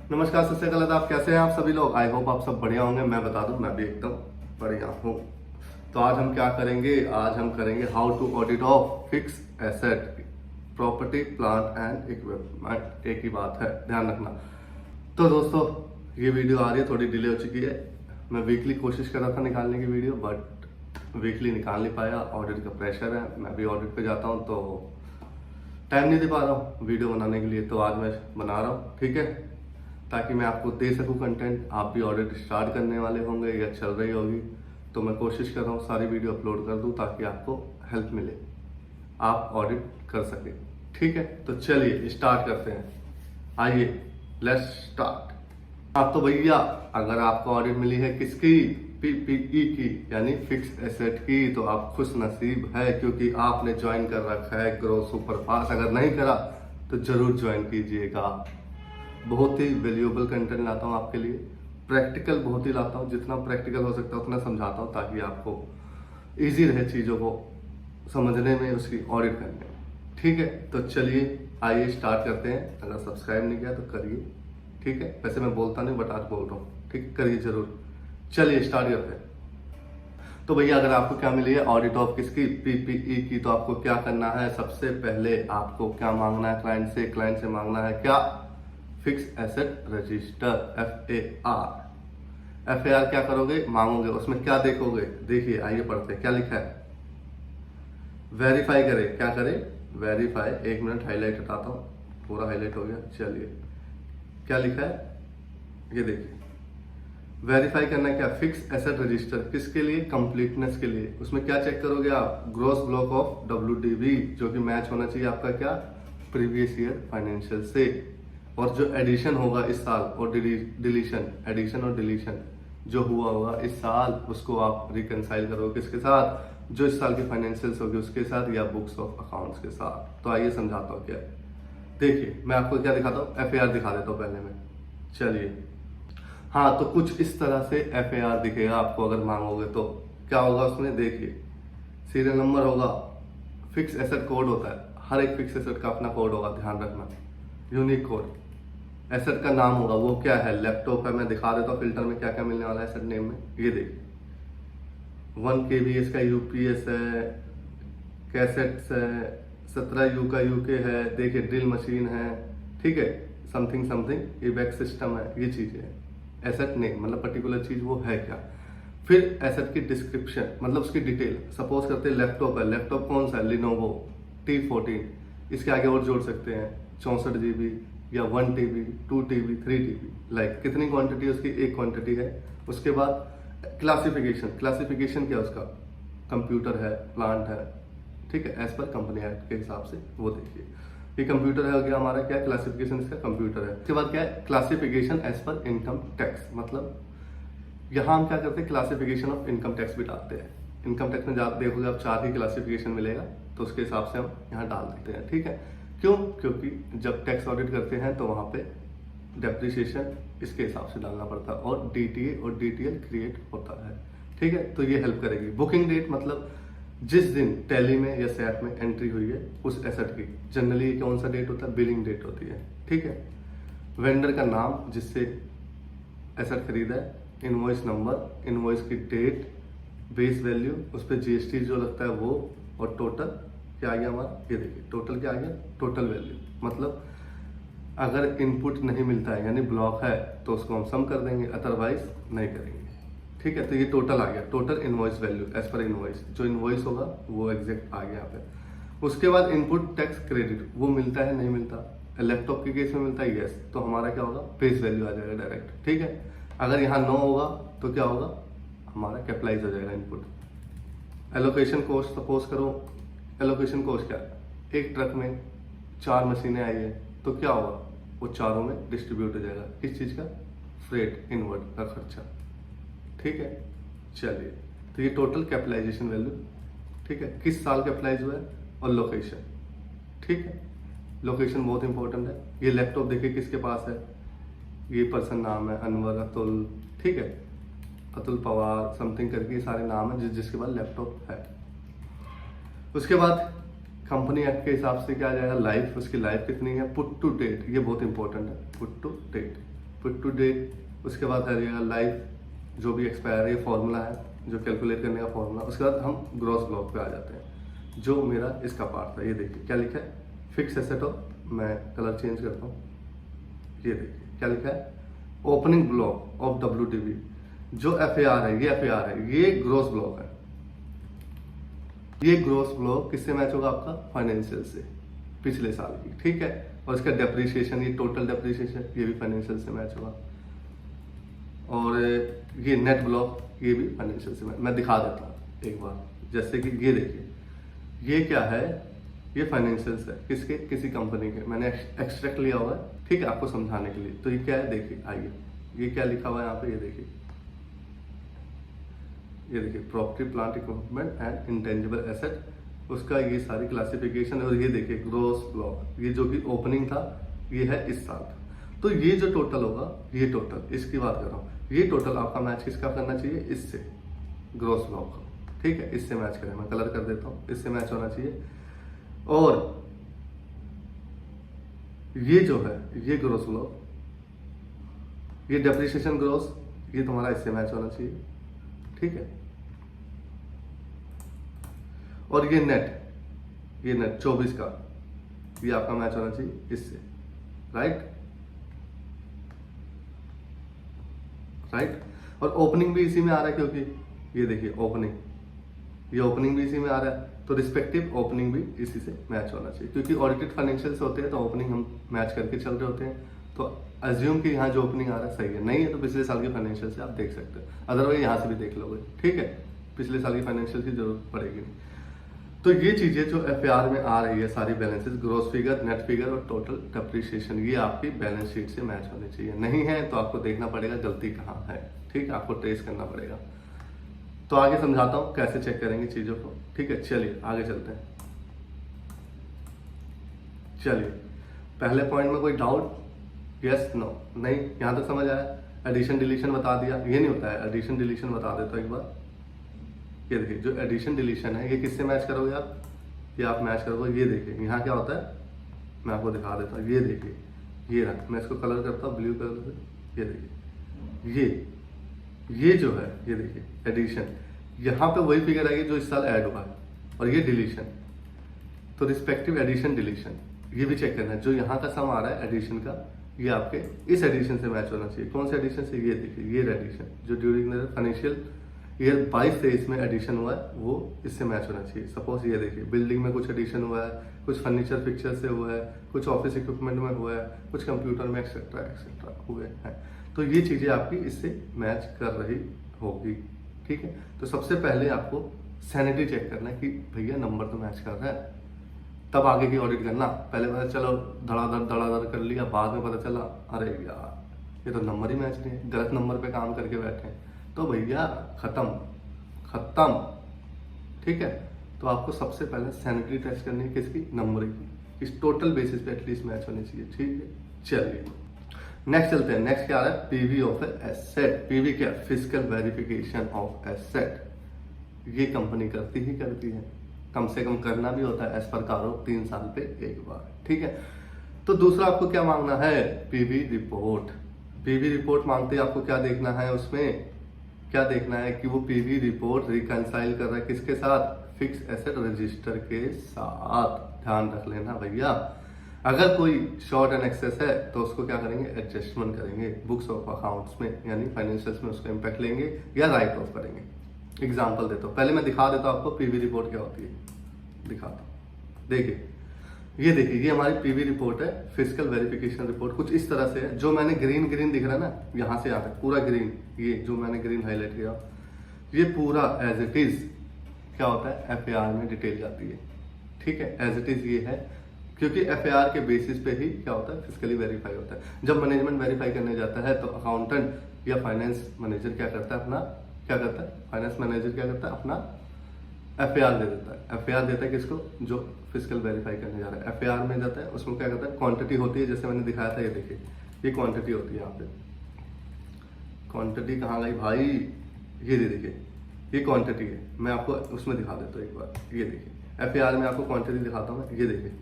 नमस्कार, सत श्री अकाल, आप कैसे हैं आप सभी लोग। आई होप आप सब बढ़िया होंगे। मैं बता दूं, मैं भी एकदम बढ़िया हूं। तो आज हम क्या करेंगे, आज हम करेंगे how to audit of fix asset, property, plant and equipment. एक ही बात है, ध्यान रखना। तो दोस्तों, ये वीडियो आ रही है, थोड़ी डिले हो चुकी है। मैं वीकली कोशिश कर रहा था निकालने की वीडियो, बट वीकली निकाल नहीं पाया। ऑडिट का प्रेशर है, मैं भी ऑडिट पे जाता हूँ तो टाइम नहीं दे पा रहा हूँ वीडियो बनाने के लिए। तो आज मैं बना रहा हूँ, ठीक है, ताकि मैं आपको दे सकूं कंटेंट। आप भी ऑडिट स्टार्ट करने वाले होंगे या चल रही होगी, तो मैं कोशिश कर रहा हूँ सारी वीडियो अपलोड कर दूं ताकि आपको हेल्प मिले, आप ऑडिट कर सके। ठीक है, तो चलिए स्टार्ट करते हैं। आइए, लेट्स स्टार्ट। हाँ तो भैया, अगर आपको ऑडिट मिली है किसकी, पीपीई की, यानी फिक्स एसेट की, तो आप खुश नसीब है, क्योंकि आपने ज्वाइन कर रखा है ग्रो सुपरफास्ट। अगर नहीं करा तो जरूर ज्वाइन कीजिएगा। बहुत ही वैल्यूएबल कंटेंट लाता हूँ आपके लिए, प्रैक्टिकल बहुत ही लाता हूँ। जितना प्रैक्टिकल हो सकता है उतना समझाता हूँ, ताकि आपको इजी रहे चीज़ों को समझने में, उसकी ऑडिट करने में। ठीक है, तो चलिए आइए स्टार्ट करते हैं। अगर सब्सक्राइब नहीं किया तो करिए, ठीक है। वैसे मैं बोलता नहीं, बट आज बोल रहा हूँ, ठीक, करिए जरूर। चलिए स्टार्ट करते हैं। तो भैया, अगर आपको क्या मिली है ऑडिट ऑफ किसकी, पीपीई की, तो आपको क्या करना है। सबसे पहले आपको क्या मांगना है क्लाइंट से, क्लाइंट से मांगना है क्या, fix asset register, F A R क्या करोगे, मांगोगे। उसमें क्या देखोगे, देखिए आइए पढ़ते हैं क्या लिखा है। वेरीफाई करें, क्या करें, वेरीफाई। एक मिनट हाईलाइट हटाता हूँ, पूरा हाईलाइट हो गया। चलिए, क्या लिखा है ये देखिए। वेरीफाई करना है क्या, फिक्स एसेट रजिस्टर, किसके लिए, कंप्लीटनेस के लिए। उसमें क्या चेक करोगे आप, ग्रॉस ब्लॉक ऑफ WDV, जो कि मैच होना चाहिए आपका क्या, प्रीवियस ईयर फाइनेंशियल से। और जो एडिशन होगा इस साल, और डिलीशन, एडिशन और डिलीशन जो हुआ होगा इस साल, उसको आप रिकनसाइल करोगे किसके साथ, जो इस साल की फाइनेंशियल्स होगी उसके साथ, या बुक्स ऑफ अकाउंट्स के साथ। तो आइए समझाता हूँ क्या है। देखिए, मैं आपको क्या दिखाता हूँ, FAR दिखा देता हूँ पहले मैं। चलिए, हाँ तो कुछ इस तरह से FAR दिखेगा आपको। अगर मांगोगे तो क्या होगा उसमें, देखिए सीरियल नंबर होगा, फिक्स एसेट कोड होता है, हर एक फिक्स एसेट का अपना कोड होगा, ध्यान रखना, यूनिक कोड। एसेट का नाम होगा, वो क्या है, लैपटॉप है। मैं दिखा देता हूँ फिल्टर में क्या क्या मिलने वाला है एसेट नेम में। ये देखिए, 1 kbs का UPS है, कैसेट्स है, 17U का UK है, देखिए ड्रिल मशीन है, ठीक है, समथिंग समथिंग इबैक सिस्टम है, ये चीजें है। एसेट नेम मतलब पर्टिकुलर चीज वो है क्या। फिर एसेट की डिस्क्रिप्शन मतलब उसकी डिटेल। सपोज करते हैं लैपटॉप है, लैपटॉप कौन सा है, लिनोवो T14। इसके आगे और जोड़ सकते हैं 64 GB या 1 TB, 2 TB, 3 TB, लाइक कितनी क्वांटिटी है उसकी, एक क्वांटिटी है। उसके बाद क्लासिफिकेशन, क्लासिफिकेशन क्या है उसका, कंप्यूटर है, प्लांट है, ठीक है, एज पर कंपनी एक्ट के हिसाब से। वो देखिए, ये कंप्यूटर है हो गया हमारा, क्या क्लासिफिकेशन इसका कंप्यूटर है। उसके बाद क्या है, classification as per income tax, मतलब यहाँ हम क्या करते हैं, क्लासिफिकेशन ऑफ इनकम टैक्स भी डालते हैं। इनकम टैक्स में देखोगे आप 4 ही क्लासिफिकेशन मिलेगा, तो उसके हिसाब से हम यहाँ डाल देते हैं, ठीक है। क्यों, क्योंकि जब टैक्स ऑडिट करते हैं तो वहाँ पे डेप्रिसिएशन इसके हिसाब से डालना पड़ता है, और DTA और DTL क्रिएट होता है, ठीक है। तो ये हेल्प करेगी। बुकिंग डेट मतलब जिस दिन टैली में या सैप में एंट्री हुई है उस एसेट की, जनरली कौन सा डेट होता है, बिलिंग डेट होती है, ठीक है। वेंडर का नाम जिससे एसेट खरीदा है, इनवॉइस नंबर, इनवॉइस की डेट, बेस वैल्यू, उस पर GST जो लगता है वो, और टोटल क्या आ गया हमारा, ये देखिए टोटल क्या आ गया, टोटल वैल्यू। मतलब अगर इनपुट नहीं मिलता है यानी ब्लॉक है तो उसको हम सम कर देंगे, अदरवाइज नहीं करेंगे, ठीक है। तो ये टोटल आ गया, total invoice value as per invoice, जो इनवॉइस होगा वो एग्जैक्ट आ गया यहाँ पे। उसके बाद इनपुट टैक्स क्रेडिट, वो मिलता है नहीं मिलता, लैपटॉप के केस में मिलता है यस, तो हमारा क्या होगा, फेस वैल्यू आ जाएगा डायरेक्ट, ठीक है। अगर यहाँ नो होगा तो क्या होगा, हमारा कैपिटलाइज हो जाएगा इनपुट। एलोकेशन कॉस्ट, सपोज करो एलोकेशन कॉस्ट क्या है, एक ट्रक में 4 मशीनें आई है, तो क्या होगा, वो चारों में डिस्ट्रीब्यूट हो जाएगा। किस चीज का, फ्रेट इनवर्ड का खर्चा, ठीक है। चलिए, तो ये टोटल कैपिटलाइजेशन वैल्यू, ठीक है, किस साल कैपिटलाइज हुआ है, और लोकेशन, ठीक है। लोकेशन बहुत इंपॉर्टेंट है। ये लैपटॉप देखिए किसके पास है, ये पर्सन नाम है अनवर, अतुल, ठीक है, अतुल पवार समथिंग करके सारे नाम है जिसके पास लैपटॉप है। उसके बाद कंपनी एक्ट के हिसाब से क्या आ जाएगा, लाइफ, उसकी लाइफ कितनी है, पुट टू डेट, ये बहुत इंपॉर्टेंट है, put to date. Put to date, उसके बाद करिएगा लाइफ, जो भी एक्सपायरी फॉर्मूला है जो कैलकुलेट करने का फॉर्मूला, उसके बाद हम ग्रॉस ब्लॉक पे आ जाते हैं जो मेरा इसका पार्ट था। ये देखिए क्या लिखा है, फिक्स एसेट ऑफ, मैं कलर चेंज करता हूँ, ये देखिए क्या लिखा है, ओपनिंग ब्लॉक ऑफ WDV, जो FAR है, ये FAR है, ये ग्रॉस ब्लॉक है। ये ग्रॉस ब्लॉक किससे मैच होगा, आपका फाइनेंशियल से, पिछले साल की, ठीक है। और इसका डेप्रिसिएशन, ये टोटल डेप्रिसिएशन, ये भी फाइनेंशियल से मैच होगा। और ये नेट ब्लॉक, ये भी फाइनेंशियल से मैं दिखा देता हूँ एक बार, जैसे कि ये देखिए, ये क्या है, ये फाइनेंशियल है, किसके, किसी कंपनी के, मैंने एक्सट्रैक्ट लिया हुआ है, ठीक है, आपको समझाने के लिए। तो ये क्या है, देखिए आइए, ये क्या लिखा हुआ है यहाँ पे, ये देखिए, ये देखिए property plant equipment and intangible asset, उसका ये सारी क्लासिफिकेशन है। और ये देखिए ग्रॉस ब्लॉक, ये जो कि ओपनिंग था, ये है इस साल का। तो ये जो टोटल होगा, ये टोटल, इसकी बात कर रहा हूँ, ये टोटल आपका मैच किसका करना चाहिए, इससे, ग्रॉस ब्लॉक का, ठीक है, इससे मैच करें, मैं कलर कर देता हूँ, इससे मैच होना चाहिए। और ये जो है, ये ग्रॉस ब्लॉक, ये डेप्रिसिएशन ग्रॉस, ये तुम्हारा इससे मैच होना चाहिए, ठीक है। और ये नेट 24 का, ये आपका मैच होना चाहिए इससे, राइट। और ओपनिंग भी इसी में आ रहा है, क्योंकि ये देखिए ओपनिंग, ये ओपनिंग भी इसी में आ रहा है, तो रिस्पेक्टिव ओपनिंग भी इसी से मैच होना चाहिए, क्योंकि ऑडिटेड फाइनेंशियल्स होते हैं तो ओपनिंग हम मैच करके चल रहे होते हैं। तो अज्यूम कि यहाँ जो ओपनिंग आ रहा है सही है, नहीं है तो पिछले साल के फाइनेंशियल से आप देख सकते हो, अदरवाइज यहाँ से भी देख लोगे, ठीक है, पिछले साल की फाइनेंशियल की जरूरत पड़ेगी नहीं। तो ये चीजें जो FAR में आ रही है, सारी balances, gross figure, net figure और टोटल डेप्रिसिएशन, ये आपकी बैलेंस शीट से मैच होनी चाहिए। नहीं है तो आपको देखना पड़ेगा गलती कहाँ है, ठीक है, आपको ट्रेस करना पड़ेगा। तो आगे समझाता हूँ कैसे चेक करेंगे चीजों को, ठीक है। चलिए आगे चलते हैं। चलिए पहले पॉइंट में कोई डाउट, यस नो, नहीं, यहाँ तक समझ आया। एडिशन डिलीशन बता दिया, ये नहीं होता है, एडिशन डिलीशन बता देता हूँ एक बार। ये देखिए जो एडिशन डिलीशन है, ये किससे मैच करोगे आप, ये आप मैच करोगे, ये देखिए यहाँ क्या होता है, मैं आपको दिखा देता हूँ। ये देखिए, ये रहा, मैं इसको कलर करता हूँ ब्लू कलर से, ये देखिए, ये जो है, ये देखिए एडिशन, यहाँ पे वही फिगर आएगी जो इस साल ऐड हुआ है, और ये डिलीशन, तो रिस्पेक्टिव एडिशन डिलीशन ये भी चेक करना है। जो यहाँ का सम आ रहा है एडिशन का, ये आपके इस एडिशन से मैच होना चाहिए। कौन से एडिशन से, ये देखिए, ये एडिशन जो ड्यूरिंग फाइनेंशियल ईयर 22-23 में एडिशन हुआ है, वो इससे मैच होना चाहिए। सपोज ये देखिए, बिल्डिंग में कुछ एडिशन हुआ है, कुछ फर्नीचर पिक्चर से हुआ है, कुछ ऑफिस इक्विपमेंट में हुआ है, कुछ कंप्यूटर में एक्सेट्रा एक्सेट्रा हुए हैं, तो ये चीजें आपकी इससे मैच कर रही होगी, ठीक है। तो सबसे पहले आपको सैनिटी चेक करना है कि भैया नंबर तो मैच कर रहा है, तब आगे की ऑडिट करना। पहले पता चलो धड़ाधड़ कर लिया, बाद में पता चला अरे यार ये तो नंबर ही मैच नहीं है, गलत नंबर पे काम करके बैठे हैं, तो भैया खत्म, ठीक है। तो आपको सबसे पहले सैनिटरी टेस्ट करनी है, किसकी, नंबर की, इस टोटल बेसिस पे एटलीस्ट मैच होनी चाहिए, ठीक है। चलिए नेक्स्ट चलते हैं। नेक्स्ट क्या आ रहा है, PV ऑफ एसेट। PV क्या, फिजिकल वेरिफिकेशन ऑफ एसेट, ये कंपनी करती है, कम से कम करना भी होता है एज पर कारो 3 साल पे एक बार, ठीक है। तो दूसरा आपको क्या मांगना है, PV रिपोर्ट। PV रिपोर्ट मांगते हैं, आपको क्या देखना है, उसमें क्या देखना है कि वो PV रिपोर्ट रिकंसाइल कर रहा है किसके साथ, फिक्स एसेट रजिस्टर के साथ। ध्यान रख लेना भैया, अगर कोई शॉर्ट एंड एक्सेस है तो उसको क्या करेंगे, एडजस्टमेंट करेंगे बुक्स ऑफ अकाउंट्स में, यानी फाइनेंशियल्स में उसका इम्पैक्ट लेंगे या राइट ऑफ करेंगे। एग्जाम्पल देता हूँ, पहले मैं दिखा देता हूँ आपको PV रिपोर्ट क्या होती है, दिखाता हूँ। देखिए ये देखिए, ये हमारी PV रिपोर्ट है, फिजिकल वेरिफिकेशन रिपोर्ट, कुछ इस तरह से है। जो मैंने ग्रीन दिख रहा है ना, यहाँ से यहाँ तक पूरा ग्रीन, ये जो मैंने ग्रीन हाईलाइट किया, ये पूरा एज इट इज क्या होता है, FAR में डिटेल जाती है, ठीक है। एज इट इज ये है, क्योंकि FAR के बेसिस पे ही क्या होता है, फिजिकली वेरीफाई होता है। जब मैनेजमेंट वेरीफाई करने जाता है तो अकाउंटेंट या फाइनेंस मैनेजर क्या करता है, फाइनेंस मैनेजर क्या करता है, अपना FAR दे देता है। FAR देता है किसको, जो फिजिकल वेरीफाई करने जा रहा है। FAR में जाता है, उसमें क्या करता है, क्वांटिटी होती है, जैसे मैंने दिखाया था, ये देखिए ये क्वांटिटी होती है। यहाँ पे क्वांटिटी कहाँ गई भाई, ये देखिए ये क्वांटिटी है, मैं आपको उसमें दिखा देता हूँ एक बार। ये देखिए FAR में आपको क्वांटिटी दिखाता हूँ मैं, ये देखिए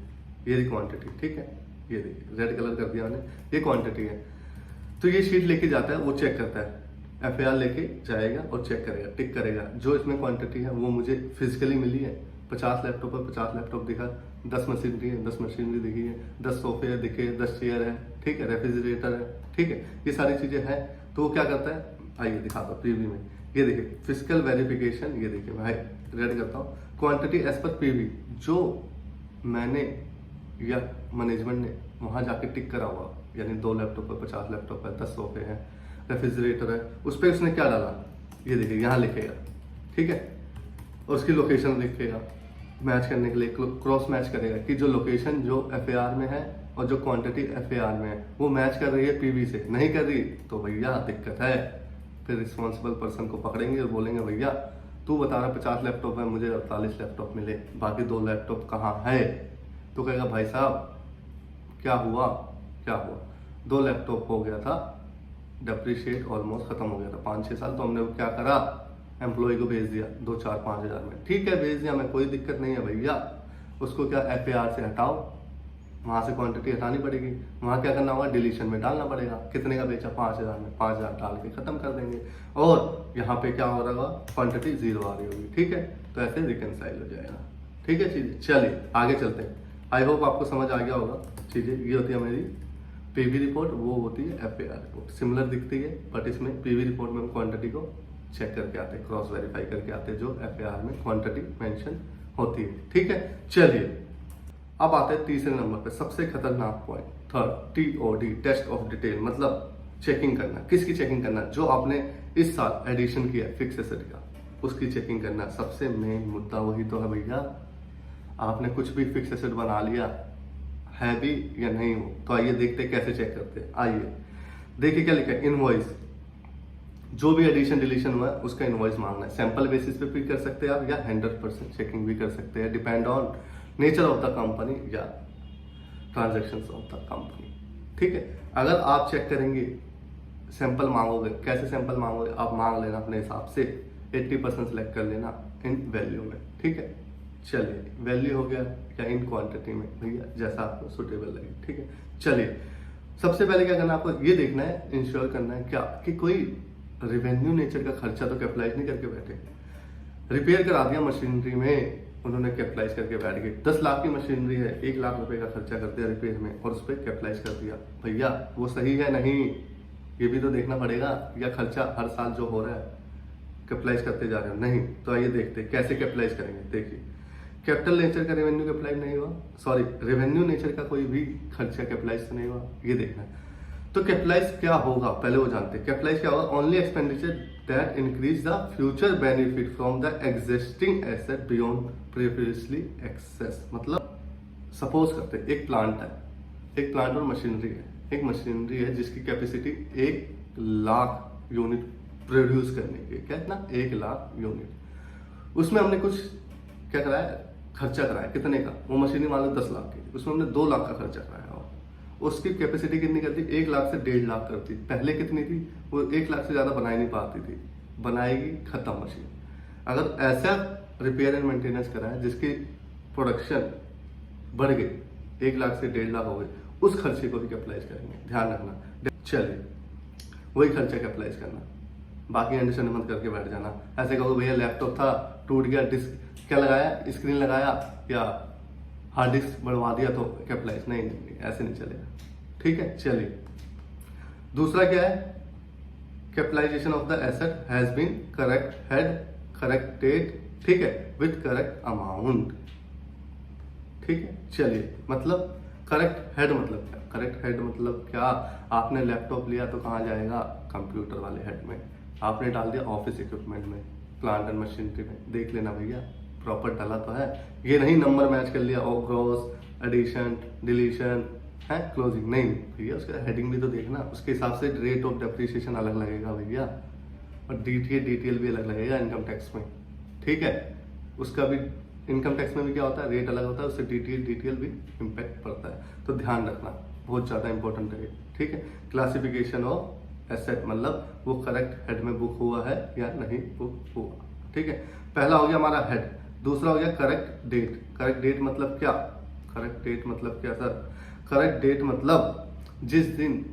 ये क्वांटिटी, ठीक है। ये देखिए रेड कलर कर दिया मैंने, ये क्वांटिटी है। तो ये शीट लेके जाता है, वो चेक करता है, एफआईआर लेके जाएगा और चेक करेगा, टिक करेगा, जो इसमें क्वांटिटी है वो मुझे फिजिकली मिली है। 50 लैपटॉप है, 50 लैपटॉप दिखा, 10 मशीनरी है, 10 मशीनरी दिखी है, 10 सोफे दिखे, 10 चेयर है, ठीक है, रेफ्रिजरेटर है, ठीक है, ये सारी चीजें हैं। तो वो क्या करता है, आइए दिखाता हूँ पीवी में। ये देखिए फिजिकल वेरिफिकेशन, ये देखिए भाई रेड करता हूँ, क्वांटिटी एज पर पीवी, जो मैंने या मैनेजमेंट ने वहां जाके टिक करा हुआ, यानी 2 लैपटॉप है, 50 लैपटॉप है, 10 सोफे हैं, रेफ्रिजरेटर है, उस पर उसने क्या डाला, ये देखिए यहाँ लिखेगा, ठीक है, और उसकी लोकेशन लिखेगा। मैच करने के लिए क्रॉस मैच करेगा कि जो लोकेशन जो एफएआर में है और जो क्वांटिटी एफएआर में है वो मैच कर रही है पीवी से, नहीं कर रही तो भैया दिक्कत है। फिर रिस्पॉन्सिबल पर्सन को पकड़ेंगे और बोलेंगे भैया तू बता रहा 50 लैपटॉप है, मुझे 48 लैपटॉप मिले, बाकी 2 लैपटॉप कहाँ है? तो कहेगा भाई साहब क्या हुआ, 2 लैपटॉप हो गया था, डेप्रिशिएट ऑलमोस्ट खत्म हो गया था 5-6 साल, तो हमने क्या करा, एम्प्लॉय को भेज दिया 2-4-5 हज़ार में, ठीक है भेज दिया मैं, कोई दिक्कत नहीं है भैया। उसको क्या एफएआर से हटाओ, वहां से क्वांटिटी हटानी पड़ेगी, वहां क्या करना होगा, डिलीशन में डालना पड़ेगा, कितने का बेचा 5000 में, 5000 डाल के खत्म कर देंगे, और यहाँ पे क्या हो रहा है, क्वांटिटी 0 आ रही होगी, ठीक है। तो ऐसे रिकनसाइल हो जाएगा, ठीक है चीजें। चलिए आगे चलते हैं, आई होप आपको समझ आ गया होगा चीजें। ये होती है मेरी पीवी रिपोर्ट, वो होती है एफएआर रिपोर्ट, सिमिलर दिखती है, बट इसमें पीवी रिपोर्ट में हम क्वांटिटी को चेक करके आते हैं, क्रॉस वेरीफाई करके आते हैं, जो एफएआर में क्वांटिटी मेंशन होती है, ठीक है। चलिए अब आते हैं तीसरे नंबर पे, सबसे खतरनाक point, third, TOD, test of detail, मतलब चेकिंग करना। किसकी चेकिंग करना? जो आपने इस साल एडिशन किया फिक्स एसेट का, उसकी चेकिंग करना। सबसे मेन मुद्दा वही तो है भैया, आपने कुछ भी फिक्स एसेट बना लिया है भी या नहीं हो, तो आइए देखते कैसे चेक करते हैं। आइए देखिए क्या लिखा है, इनवॉइस, जो भी एडिशन डिलीशन हुआ है उसका इनवॉइस मांगना है। सैंपल बेसिस पे भी कर सकते हैं आप, या 100% चेकिंग भी कर सकते हैं, depend on nature of the company या ट्रांजेक्शन्स ऑफ द कंपनी, ठीक है। अगर आप चेक करेंगे, सैंपल मांगोगे, कैसे सैंपल मांगोगे, आप मांग लेना अपने हिसाब से, 80% सेलेक्ट कर लेना इन वैल्यू में, ठीक है। चलिए वैल्यू हो गया या इन क्वांटिटी में, भैया जैसा आपको सुटेबल लगे, ठीक है। चलिए सबसे पहले क्या करना है, आपको ये देखना है, इंश्योर करना है क्या कि कोई रेवेन्यू नेचर का खर्चा तो कैपिटलाइज नहीं करके बैठे। रिपेयर करा दिया मशीनरी में, उन्होंने कैपिटलाइज करके बैठ गए, 10 लाख की मशीनरी है, 1 लाख रुपए का खर्चा कर दिया रिपेयर में और उस पर कैपिटलाइज कर दिया, भैया वो सही है नहीं, ये भी तो देखना पड़ेगा। या खर्चा हर साल जो हो रहा है कैपिटलाइज करते जा रहे हो, नहीं। तो आइए देखते कैसे कैपिटलाइज करेंगे। देखिए कैपिटल नेचर का रेवेन्यू कैपिटलाइज नहीं हुआ, सॉरी रेवेन्यू नेचर का कोई भी खर्चा कैपिटलाइज तो नहीं हुआ, ये देखना है। तो कैपिटलाइज क्या होगा पहले वो जानते हैं। कैपिटलाइज क्या होगा, only expenditure that increase the future benefit from the existing asset beyond previously excess. मतलब सपोज करते हैं एक प्लांट है, एक प्लांट और मशीनरी है, एक मशीनरी है जिसकी कैपेसिटी 1 लाख यूनिट प्रोड्यूस करने की, क्या इतना 1 लाख यूनिट। उसमें हमने कुछ क्या कराया, खर्चा कराया, कितने का, वो मशीनरी मान लो 10 लाख की, उसमें हमने 2 लाख का खर्चा कराया, उसकी कैपेसिटी कितनी करती, 1 लाख से 1.5 लाख करती। पहले कितनी थी, वो 1 लाख से ज्यादा बना नहीं पाती थी, बनाएगी खत्म मशीन। अगर ऐसा रिपेयर एंड मेंटेनेंस कराए जिसकी प्रोडक्शन बढ़ गई, 1 लाख से 1.5 लाख हो गए, उस खर्चे को भी कैपिटलाइज करेंगे, ध्यान रखना। चलिए वही खर्चा कैपिटलाइज करना, बाकी अंडरस्टैंड मत करके बैठ जाना। ऐसे कहो भैया लैपटॉप था टूट गया, डिस्क क्या लगाया, स्क्रीन लगाया या हार्ड डिस्क बढ़वा दिया तो कैपिटलाइज, नहीं, ऐसे नहीं चलेगा, ठीक है। चलिए दूसरा क्या है, capitalisation of the asset has been correct head correct date, ठीक है, विद करेक्ट अमाउंट, ठीक है। चलिए मतलब करेक्ट हेड मतलब क्या, करेक्ट हेड मतलब क्या, आपने लैपटॉप लिया तो कहाँ जाएगा, कंप्यूटर वाले हेड में, आपने डाल दिया ऑफिस इक्विपमेंट में, प्लांट एंड मशीनरी में, देख लेना भैया प्रॉपर डाला तो है, ये नहीं नंबर मैच कर लिया, और क्रॉस एडिशन डिलीशन है क्लोजिंग, नहीं भैया उसका हेडिंग भी तो देखना, उसके हिसाब से रेट ऑफ डेप्रिसिएशन अलग लगेगा भैया, और डीटीएल भी अलग लगेगा इनकम टैक्स में, ठीक है। उसका भी इनकम टैक्स में भी क्या होता है, रेट अलग होता है, उससे डीटीएल भी इम्पैक्ट पड़ता है, तो ध्यान रखना बहुत ज्यादा इंपॉर्टेंट है, ठीक है। क्लासिफिकेशन ऑफ एसेट मतलब वो करेक्ट हेड में बुक हुआ है या नहीं बुक हुआ, ठीक है। पहला हो गया हमारा हेड, दूसरा हो गया करेक्ट डेट। करेक्ट डेट मतलब क्या, करेक्ट डेट मतलब क्या सर, करेक्ट डेट मतलब जिस दिन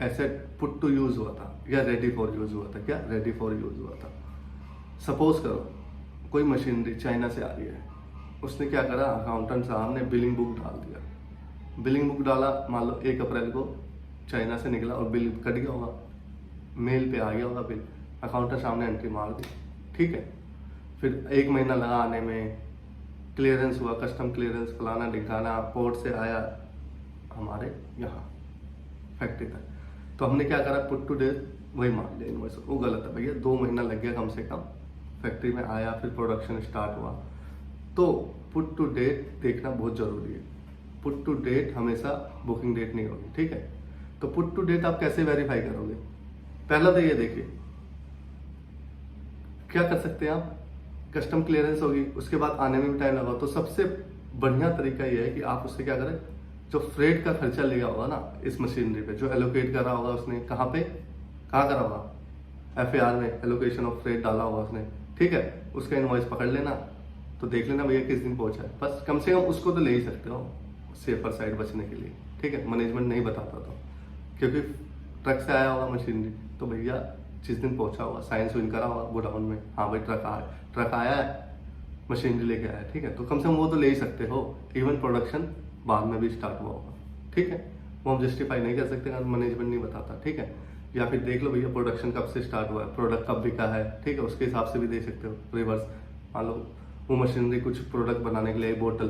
एसेट पुट टू यूज हुआ था या रेडी फॉर यूज हुआ था। क्या रेडी फॉर यूज हुआ था? सपोज करो कोई मशीनरी चाइना से आ रही है, उसने क्या करा, अकाउंटेंट साहब ने बिलिंग बुक डाल दिया। बिलिंग बुक डाला, मान लो 1 अप्रैल को चाइना से निकला और बिल कट गया होगा, मेल पे आ गया होगा बिल, अकाउंटेंट साहब ने एंट्री मार दी, ठीक है। फिर 1 महीना लगा आने में, क्लियरेंस हुआ, कस्टम क्लियरेंस, फलाना ढिकाना, पोर्ट से आया हमारे यहाँ फैक्ट्री तक। तो हमने क्या करा, पुट टू डेट वही मान लिया इनवॉइस। वो गलत है भैया, 2 महीना लग गया कम से कम, फैक्ट्री में आया, फिर प्रोडक्शन स्टार्ट हुआ। तो पुट टू डेट देखना बहुत जरूरी है। पुट टू डेट हमेशा बुकिंग डेट नहीं होगी, ठीक है। तो पुट टू डेट आप कैसे वेरीफाई करोगे? पहला तो ये देखिए, क्या कर सकते हैं आप, कस्टम क्लियरेंस होगी, उसके बाद आने में भी टाइम लगा। तो सबसे बढ़िया तरीका ये है कि आप उससे क्या करें, जो फ्रेट का खर्चा लिया होगा ना इस मशीनरी पे, जो एलोकेट करा होगा उसने, कहाँ पे, कहाँ करा होगा, FAR में एलोकेशन ऑफ फ्रेट डाला होगा उसने, ठीक है। उसका इनवॉइस पकड़ लेना, तो देख लेना भैया किस दिन पहुंचा है। बस कम से कम उसको तो ले ही सकते हो, सेफर साइड बचने के लिए, ठीक है। मैनेजमेंट नहीं बताता तो, क्योंकि ट्रक से आया होगा मशीनरी, तो भैया जिस दिन पहुंचा होगा साइन सुइन करा होगा गोडाउन में, हाँ भाई ट्रक आया है, मशीनरी लेके आया है, ठीक है। तो कम से कम वो तो ले ही सकते हो। इवन प्रोडक्शन बाद में भी स्टार्ट हुआ होगा, ठीक है। वो हम जस्टिफाई नहीं कर सकते अगर मैनेजमेंट नहीं बताता, ठीक है। या फिर देख लो भैया प्रोडक्शन कब से स्टार्ट हुआ है, प्रोडक्ट कब बिका है, ठीक है, उसके हिसाब से भी दे सकते हो रिवर्स। मान लो वो मशीनरी कुछ प्रोडक्ट बनाने के लिए, बोतल,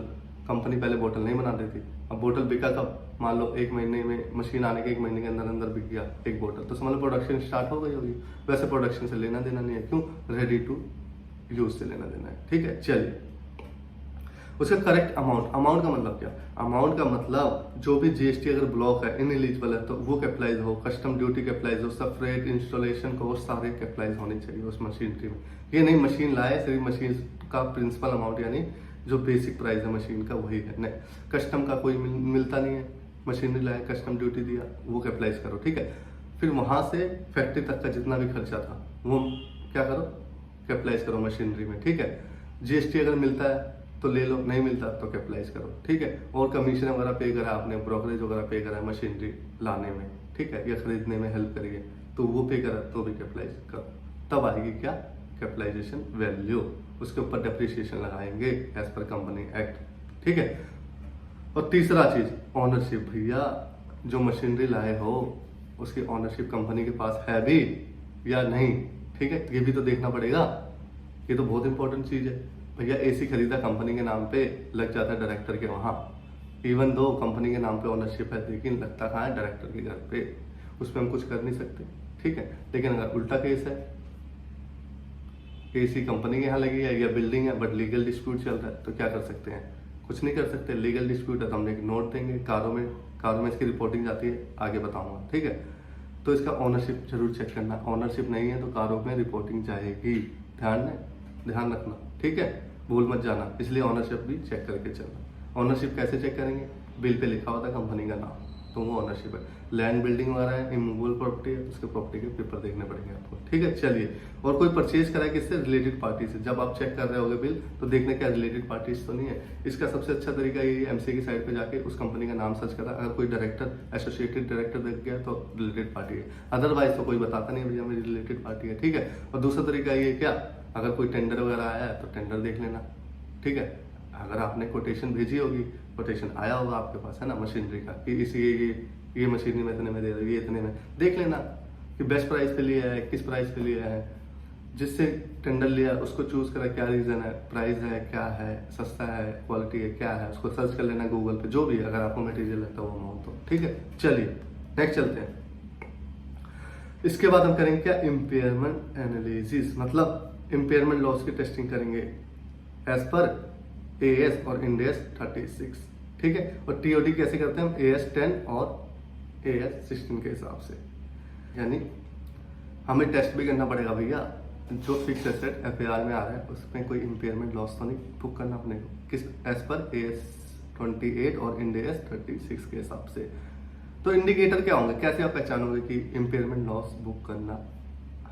कंपनी पहले बोतल नहीं बनाती थी, अब बोतल बिका कब, मान लो 1 महीने में, मशीन आने के 1 महीने के अंदर अंदर बिक गया 1 बोतल, तो समझ लो प्रोडक्शन स्टार्ट हो गई होगी। वैसे प्रोडक्शन से लेना देना नहीं है, क्यों, रेडी टू यूज से लेना देना है, ठीक है। चलिए, उसका करेक्ट अमाउंट का मतलब क्या, अमाउंट का मतलब जो भी GST अगर ब्लॉक है, इनएलिजिबल है, तो वो कैपिटलाइज हो, कस्टम ड्यूटी कैपिटलाइज हो, सब फ्रेट, इंस्टॉलेशन कॉस्ट सारे कैपिटलाइज होने चाहिए उस मशीनरी में। ये नहीं मशीन लाए सिर्फ मशीन का प्रिंसिपल अमाउंट, यानी जो बेसिक प्राइस है मशीन का वही है, नहीं कस्टम का कोई मिलता नहीं है, मशीनरी लाए कस्टम ड्यूटी दिया, वो कैपिटलाइज करो, ठीक है। फिर वहां से फैक्ट्री तक का जितना भी खर्चा था वो क्या करो, कैपिटलाइज करो मशीनरी में, ठीक है। GST अगर मिलता है तो ले लो, नहीं मिलता तो कैपिटलाइज करो, ठीक है। और कमीशन वगैरह पे करा आपने, ब्रोकरेज वगैरह पे करा है मशीनरी लाने में, ठीक है, या खरीदने में हेल्प करिए, तो वो पे करा तो भी कैपिटलाइज करो। तब आएगी क्या, कैपिटलाइजेशन वैल्यू, उसके ऊपर डेप्रिसिएशन लगाएंगे एज पर कंपनी एक्ट, ठीक है। और तीसरा चीज ऑनरशिप, भैया जो मशीनरी लाए हो उसकी ऑनरशिप कंपनी के पास है भी या नहीं, ठीक है, ये भी तो देखना पड़ेगा। ये तो बहुत इंपॉर्टेंट चीज है भैया। AC खरीदा कंपनी के नाम पे, लग जाता है डायरेक्टर के वहां, इवन दो कंपनी के नाम पे ओनरशिप है, लेकिन लगता कहाँ है, डायरेक्टर के घर पे, उस पर हम कुछ कर नहीं सकते, ठीक है। लेकिन अगर उल्टा केस है, AC कंपनी के यहाँ लगी है या बिल्डिंग है, बट लीगल डिस्प्यूट चल रहा है, तो क्या कर सकते हैं, कुछ नहीं कर सकते। लीगल डिस्प्यूट है तो हमने एक नोट देंगे, कारों में इसकी रिपोर्टिंग जाती है, आगे बताऊंगा, ठीक है। तो इसका ऑनरशिप जरूर चेक करना, ऑनरशिप नहीं है तो कारों में रिपोर्टिंग जाएगी, ध्यान रखना, ठीक है, भूल मत जाना। इसलिए ऑनरशिप भी चेक करके चलना। ऑनरशिप कैसे चेक करेंगे, बिल पे लिखा होता है कंपनी का नाम, तो वो ऑनरशिप है। लैंड बिल्डिंग वगैरह है, इमूवेबल प्रॉपर्टी है, उसके प्रॉपर्टी के पेपर देखने पड़ेंगे आपको, ठीक है। चलिए, और कोई परचेज करा है किससे, रिलेटेड पार्टी से। जब आप चेक कर रहे होगे बिल, तो देखने क्या रिलेटेड पार्टीज तो नहीं है। इसका सबसे अच्छा तरीका ये है, MCA की साइड पे जाके उस कंपनी का नाम सर्च करा, अगर कोई डायरेक्टर, एसोसिएटेड डायरेक्टर दिख गया तो रिलेटेड पार्टी है, अदरवाइज तो कोई बताता नहीं भैया मेरी रिलेटेड पार्टी है, ठीक है। और दूसरा तरीका ये क्या, अगर कोई टेंडर वगैरह आया है तो टेंडर देख लेना, ठीक है। अगर आपने कोटेशन भेजी होगी, कोटेशन आया होगा आपके पास, है ना, मशीनरी का, कि इस ये मशीनरी में इतने में दे दो, ये इतने में, देख लेना कि बेस्ट प्राइस पे लिया है, किस प्राइस पे लिया है, जिससे टेंडर लिया उसको चूज करा, क्या रीजन है, प्राइस है, क्या है, सस्ता है, क्वालिटी है, क्या है, उसको सर्च कर लेना गूगल पे, जो भी है, अगर आपको मटेरियल लगता है वो अमाउंट, तो ठीक है। चलिए नेक्स्ट चलते हैं। इसके बाद हम करेंगे क्या, इम्पेयरमेंट एनालिसिस, मतलब इम्पेयरमेंट लॉस की टेस्टिंग करेंगे एज पर AS और इंड AS 36, ठीक है। और TOD कैसे करते हैं हम, AS 10 और AS 16 के हिसाब से। यानी हमें टेस्ट भी करना पड़ेगा भैया, जो फिक्स एसेट FAR में आ रहा है उसमें कोई इम्पेयरमेंट लॉस तो नहीं बुक करना अपने को, किस एज पर AS 28 और इंड AS 36 के हिसाब से। तो इंडिकेटर क्या होंगे, कैसे आप पहचानोगे कि इम्पेयरमेंट लॉस बुक करना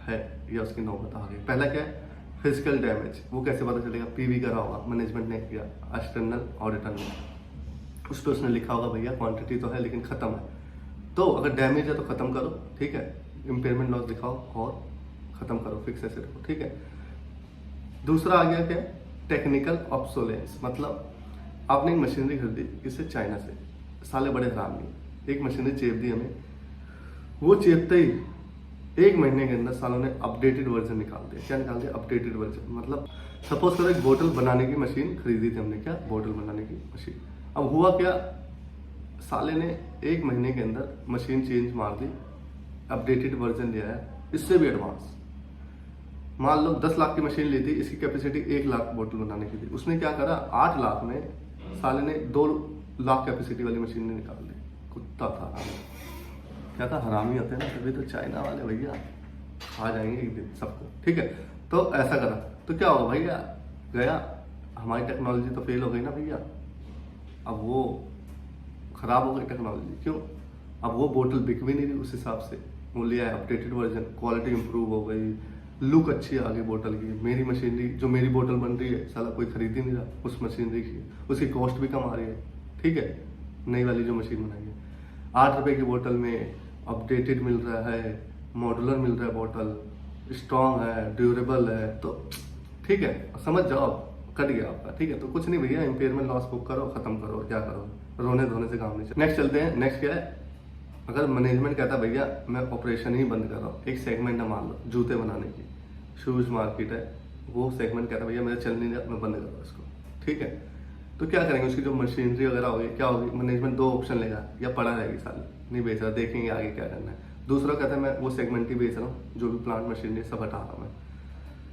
है या उसकी नौबत आ गई। पहला क्या है, फिजिकल डैमेज, वो कैसे पता चलेगा, PV करा होगा मैनेजमेंट ने किया, एक्सटर्नल ऑडिटर ने, उस पर उसने लिखा होगा भैया क्वांटिटी तो है लेकिन खत्म है, तो अगर डैमेज है तो ख़त्म करो, ठीक है, इम्पेयरमेंट लॉस दिखाओ और ख़त्म करो, फिक्स एसेट को, ठीक है। दूसरा आ गया क्या, टेक्निकल ऑब्सोलेंस, मतलब आपने एक मशीनरी खरीदी किससे, चाइना से, साले बड़े हरामी, एक मशीनरी चेप दी हमें, वो चेपते ही 1 महीने के अंदर सालों ने अपडेटेड वर्जन निकाल दिया। क्या निकाल दिया, अपडेटेड वर्जन, मतलब सपोज करो एक बोतल बनाने की मशीन खरीदी थी हमने, क्या, बोतल बनाने की मशीन। अब हुआ क्या, साले ने 1 महीने के अंदर मशीन चेंज मार दी, अपडेटेड वर्जन लिया है, इससे भी एडवांस। मान लो 10 लाख की मशीन ली थी, इसकी कैपेसिटी 1 लाख बोतल बनाने की थी, उसने क्या करा, 8 लाख में साले ने 2 लाख कैपेसिटी वाली मशीन ने निकाल दी। कुत्ता था, क्या था, हरामी होते हैं ना, तभी तो चाइना वाले भैया खा जाएंगे एक दिन सबको, ठीक है। तो ऐसा करा तो क्या होगा भैया, गया, हमारी टेक्नोलॉजी तो फेल हो गई ना भैया, अब वो खराब हो गई टेक्नोलॉजी, क्यों, अब वो बोतल बिक भी नहीं रही उस हिसाब से, वो लिया है अपडेटेड वर्जन, क्वालिटी इंप्रूव हो गई, लुक अच्छी आ गई बोतल की, मेरी मशीनरी जो मेरी बोतल बन रही है साला कोई खरीद ही नहीं रहा उस मशीनरी की, उसकी कॉस्ट भी कम आ रही है, ठीक है, नई वाली जो मशीन बनाई है। 8 रुपए की बोतल में अपडेटेड मिल रहा है, मॉडुलर मिल रहा है, बोतल स्ट्रॉन्ग है, ड्यूरेबल है, तो ठीक है, समझ जाओ, कट गया आपका, ठीक है। तो कुछ नहीं भैया, इम्पेयरमेंट लॉस बुक करो, खत्म करो, क्या करो, रोने धोने से काम नहीं चलेगा। नेक्स्ट चलते हैं, नेक्स्ट क्या है, अगर मैनेजमेंट कहता भैया मैं ऑपरेशन ही बंद कर रहा हूँ, एक सेगमेंट है मान लो जूते बनाने की, शूज मार्केट है, वो सेगमेंट कहता है भैया मेरा चल नहीं रहा, मैं बंद कर रहा हूँ इसको, ठीक है। तो क्या करेंगे, उसकी जो मशीनरी वगैरह होगी क्या होगी, मैनेजमेंट 2 ऑप्शन लेगा, या पड़ा रहेगी साल नहीं बेच रहा, देखेंगे आगे क्या करना है। दूसरा कहता है मैं वो सेगमेंट ही बेच रहा हूँ, जो भी प्लांट मशीनरी सब हटा रहा हूँ मैं।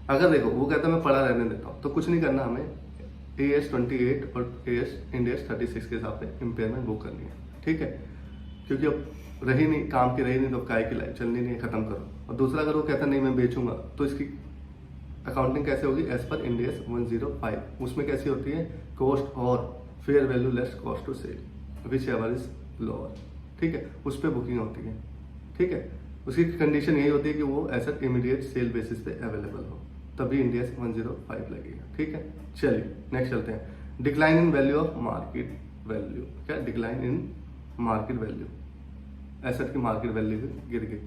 अगर देखो वो कहता है मैं पड़ा रहने देता हूँ, तो कुछ नहीं करना, हमें AS 28 और Ind AS 36 के हिसाब से इम्पेयरमेंट बुक करनी है, ठीक है, क्योंकि अब रही नहीं, काम की रही नहीं, तो काय की लाइफ चलनी नहीं है, खत्म करो। और दूसरा अगर वो कहता नहीं मैं बेचूंगा, तो इसकी अकाउंटिंग कैसे होगी, एज पर Ind AS 105, उसमें कैसी होती है, कॉस्ट और fair value less cost to sell whichever is lower, ठीक है, उस पर बुकिंग होती है, ठीक है। उसकी कंडीशन यही होती है कि वो एसेट इमीडिएट सेल बेसिस पे अवेलेबल हो, तभी Ind AS 105 लगेगा, ठीक है। चलिए नेक्स्ट चलते हैं, decline in value of market value, क्या, decline in market value, asset की मार्केट वैल्यू गिर गई,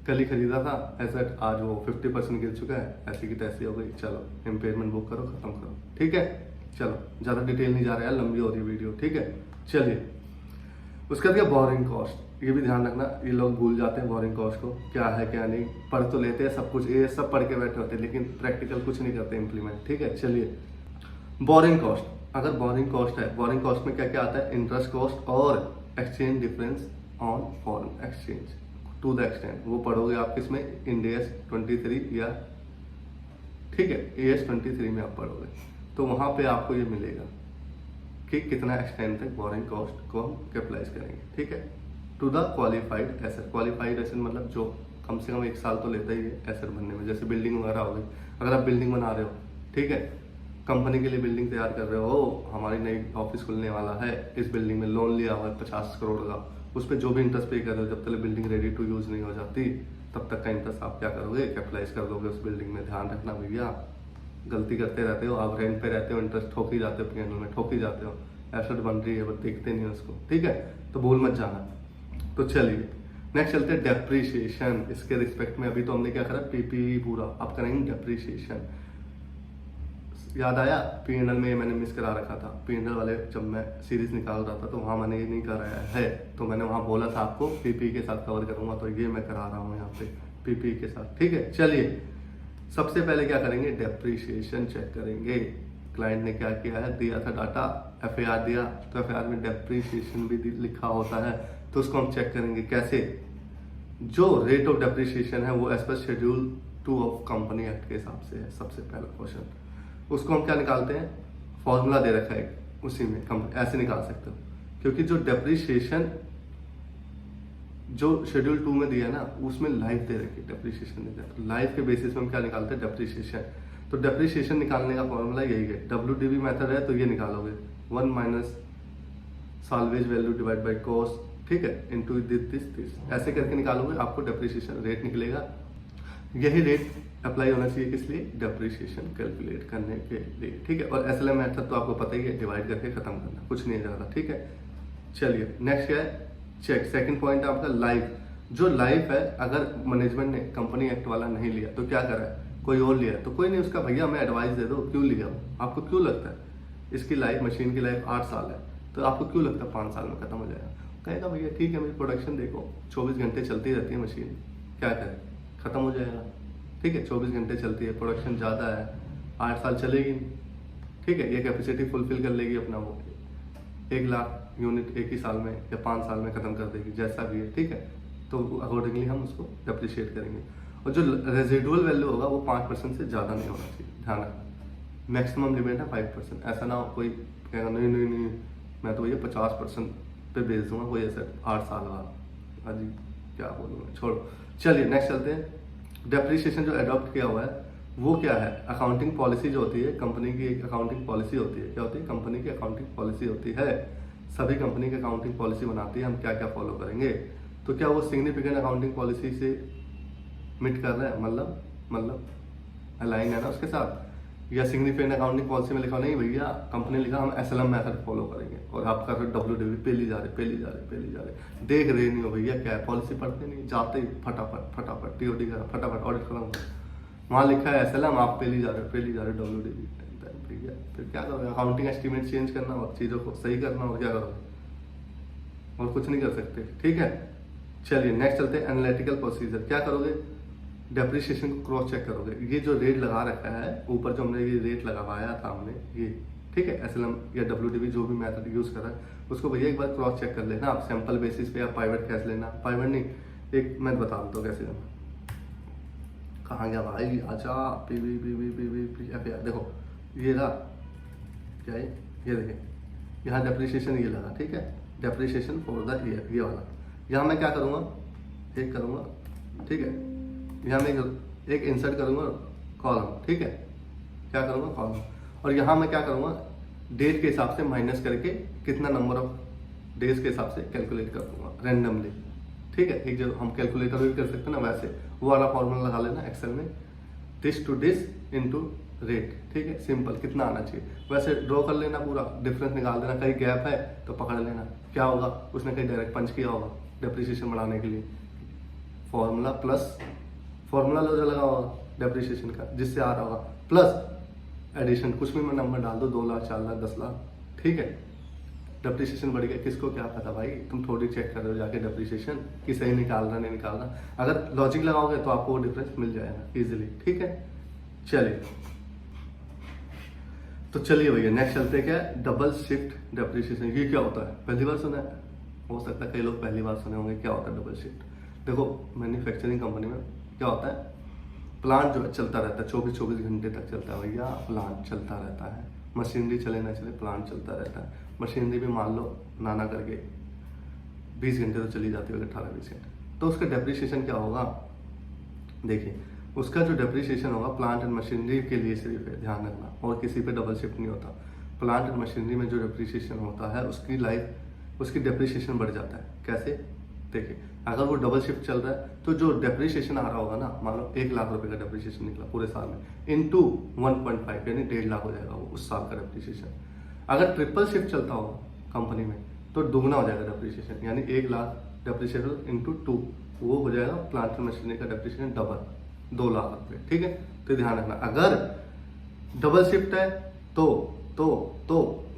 कल ही खरीदा था एसेट, आज वो 50% गिर चुका है, ऐसी की तैसी हो गई, चलो इम्पेयरमेंट बुक करो, खत्म करो, ठीक है। चलो ज़्यादा डिटेल नहीं जा रहा है, लंबी हो रही है वीडियो, ठीक है। चलिए उसका क्या, बोरिंग कॉस्ट, ये भी ध्यान रखना, ये लोग भूल जाते हैं बोरिंग कॉस्ट को, क्या है क्या नहीं, पढ़ तो लेते हैं सब कुछ, ये सब पढ़ के बैठे होते हैं, लेकिन प्रैक्टिकल कुछ नहीं करते इम्प्लीमेंट, ठीक है। चलिए बोरिंग कॉस्ट, अगर बोरिंग कॉस्ट है, बोरिंग कॉस्ट में क्या क्या आता है, इंटरेस्ट कॉस्ट और exchange difference on foreign exchange to the extent, वो पढ़ोगे आप किसमें, Ind AS 23 या, ठीक है, AS 23 में आप पढ़ोगे, तो वहां पे आपको ये मिलेगा कि कितना एक्सटेंट तक बोरिंग कॉस्ट को हम कैपिटलाइज करेंगे, ठीक है, to the qualified asset. Qualified asset मतलब जो कम से कम 1 साल तो लेता ही है एसेट बनने में, जैसे बिल्डिंग वगैरह हो गई, अगर आप बिल्डिंग बना रहे हो, ठीक है, कंपनी के लिए बिल्डिंग तैयार कर रहे हो, हमारी नई ऑफिस खुलने वाला है, इस बिल्डिंग में लोन लिया हुआ है 50 करोड़ का, उस पर जो भी इंटरेस्ट पे कर रहे हो, जब तक बिल्डिंग रेडी टू यूज नहीं हो जाती तब तक का इंटरेस्ट आप क्या करोगे, कैपिटलाइज कर दोगे उस बिल्डिंग में। ध्यान रखना भैया, गलती करते रहते हो आप, रेंट पे रहते हो, इंटरेस्ट ठोक ही जाते हो, P&L में ठोक ही जाते हो, एसेट बन रही है बट देखते नहीं हो उसको, ठीक है, तो भूल मत जाना। तो चलिए नेक्स्ट चलते हैं डेप्रीशिएशन, इसके रिस्पेक्ट में अभी तो हमने क्या करा, PPE पूरा, आप करेंगे डेप्रीशिएशन। याद आया P&L में मैंने मिस करा रखा था, P&L वाले जब मैं सीरीज निकाल रहा था तो वहाँ मैंने ये नहीं कराया है, तो मैंने वहाँ बोला था आपको PPE के साथ कवर करूंगा, तो ये मैं करा रहा हूँ यहाँ पे PPE के साथ, ठीक है। चलिए सबसे पहले क्या करेंगे, डेप्रीशिएशन चेक करेंगे, क्लाइंट ने क्या किया है, दिया था डाटा, FAR दिया, तो FAR में डेप्रीशिएशन भी लिखा होता है, तो उसको हम चेक करेंगे कैसे, जो रेट ऑफ डेप्रीशिएशन है वो as per schedule 2 of company act के हिसाब से है। सबसे पहला क्वेश्चन, उसको हम क्या निकालते हैं, फॉर्मूला दे रखा है उसी में, ऐसे निकाल सकते हो, क्योंकि जो डेप्रीशिएशन जो शेड्यूल 2 में दिया है ना, उसमें लाइफ दे रखी है, डेप्रीशिएशन नहीं दिया, तो लाइफ के बेसिस पे हम क्या निकालते हैं, डेप्रीशिएशन। तो डेप्रीशिएशन निकालने का फॉर्मूला यही है, WDV मेथड है, तो ये निकालोगे 1 minus salvage value divide by cost, ठीक है, इनटू दिस, ऐसे करके निकालोगे, आपको डेप्रीशिएशन रेट निकलेगा। यही रेट अप्लाई होना चाहिए किस लिए, डेप्रीशिएशन कैलकुलेट करने के लिए, ठीक है। और SLM मेथड तो आपको पता ही है, डिवाइड करके खत्म करना, कुछ नहीं ज़्यादा, ठीक है। चलिए नेक्स्ट क्या है, चेक। सेकंड पॉइंट है आपका लाइफ। जो लाइफ है, अगर मैनेजमेंट ने कंपनी एक्ट वाला नहीं लिया तो क्या करा है, कोई और लिया है, तो कोई नहीं उसका, भैया हमें एडवाइस दे दो क्यों लिया हो। आपको क्यों लगता है इसकी लाइफ, मशीन की लाइफ 8 साल है, तो आपको क्यों लगता है 5 साल में खत्म हो जाएगा। कहेगा भैया ठीक है, मेरी प्रोडक्शन देखो 24 घंटे चलती रहती है मशीन, क्या करें, खत्म हो जाएगा। ठीक है, 24 घंटे चलती है, प्रोडक्शन ज़्यादा है, 8 साल चलेगी नहीं। ठीक है, ये कैपेसिटी फुलफिल कर लेगी अपना, वो 1 लाख यूनिट एक ही साल में या 5 साल में खत्म कर देगी, जैसा भी है। ठीक है, तो अकॉर्डिंगली हम उसको डेप्रिशिएट करेंगे। और जो रेजिडुअल वैल्यू होगा वो 5% से ज़्यादा नहीं होना चाहिए, ध्यान रखना। मैक्सिमम लिमिट है 5%। ऐसा ना हो कोई कहेगा नहीं नहीं नहीं मैं तो भैया 50% पे बेच दूंगा कोई ऐसा 8 साल बाद। हाँ जी, क्या बोलूँ मैं, छोड़ो। चलिए नेक्स्ट चलते हैं। डेप्रिसिएशन जो अडॉप्ट किया हुआ है वो क्या है, अकाउंटिंग पॉलिसी जो होती है कंपनी की, एक अकाउंटिंग पॉलिसी होती है। क्या होती है, कंपनी की अकाउंटिंग पॉलिसी होती है। सभी कंपनी की अकाउंटिंग पॉलिसी बनाती है, हम क्या क्या फॉलो करेंगे। तो क्या वो सिग्निफिकेंट अकाउंटिंग पॉलिसी से मिट कर रहा है, मतलब अलाइन है ना उसके साथ, या सिग्निफिकेंट अकाउंटिंग पॉलिसी में लिखा नहीं भैया, कंपनी लिखा हम एसएलएम मेथड फॉलो करेंगे और आपका फिर डब्ल्यूडीवी पे ली जा रहे, देख रहे नहीं हो भैया, क्या है, पॉलिसी पढ़ते नहीं, जाते ही फटाफट टीओडी का फटाफट ऑडिट खत्म, वहाँ लिखा है एसएलएम, आप पे ली जा रहे डब्ल्यूडीवी। भैया फिर क्या करोगे, अकाउंटिंग एस्टीमेट चेंज करना और चीज़ों को सही करना, और क्या करोगे, और कुछ नहीं कर सकते। ठीक है, चलिए नेक्स्ट चलते हैं। एनालिटिकल प्रोसीजर, क्या करोगे, डेप्रिसिएशन को क्रॉस चेक करोगे। ये जो रेट लगा रखा है ऊपर, जो हमने ये रेट लगाया था हमने ये, ठीक है, एसएलएम या डब्ल्यूडीवी जो भी मेथड यूज कर रहा है उसको भैया एक बार क्रॉस चेक कर लेना आप, सैंपल बेसिस पे, या पाइवट कैसे लेना, पाइवट नहीं, एक मैं बता देता हूँ कैसे करना। कहाँ गया भाई, आजा, पी देखो ये रहा, क्या है ये देखें, यहाँ डेप्रिसिएशन ये लगा, ठीक है, डेप्रिसिएशन फॉर द ईयर, ये वाला। यहाँ मैं क्या करूँगा, एक करूँगा, ठीक है, यहाँ मैं एक इंसर्ट करूँगा कॉलम, ठीक है, क्या करूँगा कॉलम, और यहाँ मैं क्या करूँगा डेट के हिसाब से माइनस करके कितना नंबर ऑफ डेज के हिसाब से कैलकुलेट कर दूंगा रैंडमली। ठीक है, एक जो हम कैलकुलेटर भी कर सकते हैं ना, वैसे वो वाला फॉर्मूला लगा लेना एक्सेल में, this to this into rate. ठीक है, सिंपल, कितना आना चाहिए वैसे ड्रॉ कर लेना, पूरा डिफरेंस निकाल देना, कहीं गैप है तो पकड़ लेना, क्या होगा उसने कहीं डायरेक्ट पंच किया होगा डेप्रिसिएशन बढ़ाने के लिए, फॉर्मूला प्लस फॉर्मूला जो लगा होगा डेप्रिसिएशन का जिससे आ रहा होगा, प्लस एडिशन, कुछ भी मैं नंबर डाल दो, 2 लाख 4 लाख 10 लाख, ठीक है, डेप्रिसिएशन बढ़ गया, किसको क्या पता भाई, तुम थोड़ी चेक कर रहे हो जाके डेप्रिसिएशन कि सही निकाल रहा नहीं निकाल रहा, अगर लॉजिक लगाओगे तो आपको वो डिफरेंस मिल जाएगा इजीली। ठीक है, चलिए तो चलिए भैया नेक्स्ट चलते हैं, क्या डबल शिफ्ट डेप्रिसिएशन, ये क्या होता है, पहली बार सुना है, हो सकता है कई लोग पहली बार सुने होंगे, क्या होता है डबल शिफ्ट। देखो मैन्युफैक्चरिंग कंपनी में क्या होता है, प्लांट जो है चलता रहता है, 24 घंटे तक चलता है भैया, प्लांट चलता रहता है, मशीनरी चले ना चले प्लांट चलता रहता है। मशीनरी भी मान लो नाना करके 20 घंटे तो चली जाती है, 18-20 घंटे, तो उसका डेप्रिसिएशन क्या होगा, देखिए उसका जो डेप्रिसिएशन होगा प्लांट एंड मशीनरी के लिए सिर्फ है, ध्यान रखना, और किसी पे डबल शिफ्ट नहीं होता। प्लांट एंड मशीनरी में जो डेप्रिसिएशन होता है उसकी लाइफ, उसकी डेप्रिसिएशन बढ़ जाता है। कैसे, देखिए अगर वो डबल शिफ्ट चल रहा है तो जो डेप्रिसिएशन आ रहा होगा ना, मान लो 1 लाख रुपए का डेप्रिसिएशन निकला पूरे साल में, इंटू 1.5 यानी 1.5 लाख हो जाएगा वो उस साल का डेप्रिसिएशन। अगर ट्रिपल शिफ्ट चलता होगा कंपनी में तो दुगना हो जाएगा डेप्रिसिएशन, यानी 1 लाख डेप्रिसिएशन इंटू 2, वो हो जाएगा प्लांट एंड मशीनरी का डेप्रिसिएशन डबल, 2 लाख रुपए। ठीक है, तो ध्यान रखना, अगर डबल शिफ्ट है तो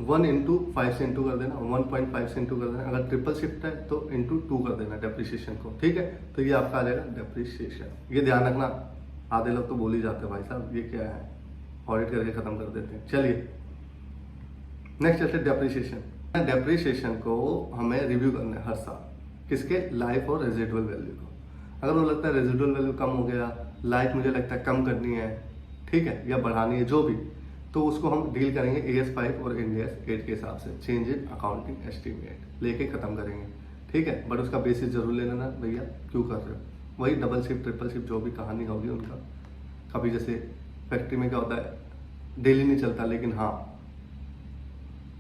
1 इंटू 5 से इंटू कर देना, 1.5 से इंटू कर देना, अगर ट्रिपल शिफ्ट है तो इंटू 2 कर देना डेप्रिसिएशन को। ठीक है, तो ये आपका आ जाएगा डेप्रिसिएशन, ये ध्यान रखना। आधे लोग तो बोल ही जाते हैं भाई साहब ये क्या है, ऑडिट करके खत्म कर देते हैं। चलिए नेक्स्ट चलते हैं डेप्रिसिएशन। डेप्रिसिएशन को हमें रिव्यू करना है हर साल, किसके, लाइफ और रेजिडुअल वैल्यू को। अगर वो लगता है रेजिडुअल वैल्यू कम हो गया, लाइफ मुझे लगता है कम करनी है, ठीक है, या बढ़ानी है, जो भी, तो उसको हम डील करेंगे AS 5 और इंड AS 8 के हिसाब से, चेंज इन अकाउंटिंग एस्टीमेट लेके खत्म करेंगे। ठीक है, बट उसका बेसिस जरूर ले लेना भैया, क्यों कर रहे हो, वही डबल शिफ्ट ट्रिपल शिफ्ट जो भी कहानी होगी उनका। कभी जैसे फैक्ट्री में क्या होता है, डेली नहीं चलता, लेकिन हाँ